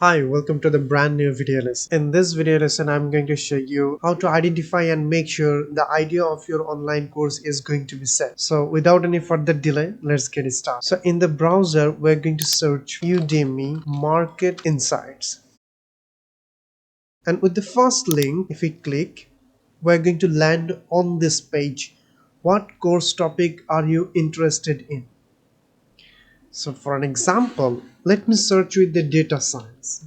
Hi, welcome to the brand new video lesson. In this video lesson, I'm going to show you how to identify and make sure the idea of your online course is going to be set. So without any further delay, let's get it started. So in the browser, we're going to search Udemy Market Insights. And with the first link, if we click, we're going to land on this page. What course topic are you interested in? So for an example, let me search with the data science.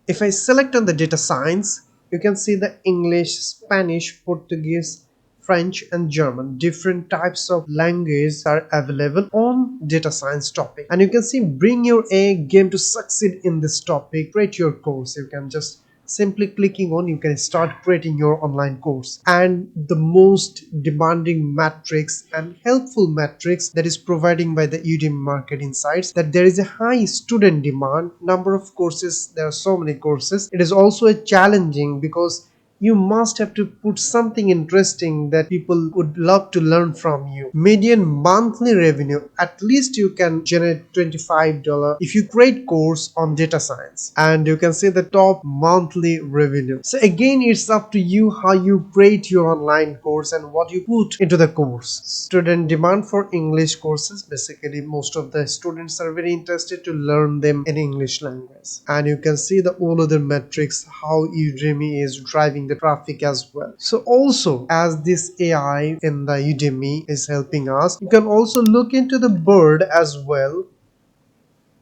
If I select on the data science, you can see the English, Spanish, Portuguese, French and German. Different types of languages are available on data science topic. And you can see bring your A game to succeed in this topic. Create your course. You can just simply clicking on, you can start creating your online course. And the most demanding matrix and helpful matrix that is providing by the Udemy Market Insights, that there is a high student demand, number of courses, there are so many courses. It is also a challenging because you must have to put something interesting that people would love to learn from you. Median monthly revenue, at least you can generate $25 if you create course on data science. And you can see the top monthly revenue. So again, it's up to you how you create your online course and what you put into the course. Student demand for English courses. Basically, most of the students are very interested to learn them in English language. And you can see the all other metrics, how Udemy is driving the traffic as well. So also, as this AI in the Udemy is helping us, you can also look into the bird as well.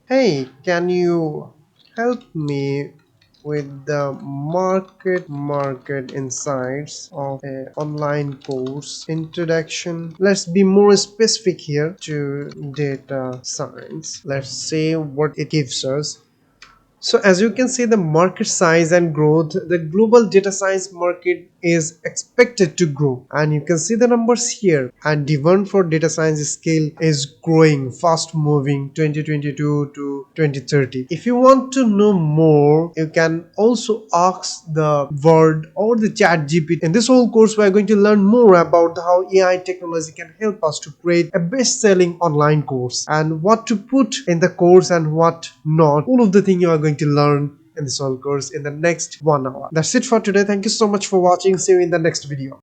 Hey, can you help me with the market insights of an online course introduction? Let's be more specific here to data science. Let's say what it gives us. So as you can see, the market size and growth, the global data science market is expected to grow, and you can see the numbers here. And demand for data science scale is growing, fast moving 2022 to 2030. If you want to know more, you can also ask the Word or the chat GPT. In this whole course, we are going to learn more about how AI technology can help us to create a best-selling online course, and what to put in the course and what not. All of the things you are going to learn in this whole course in the next 1 hour. That's it for today. Thank you so much for watching. See you in the next video.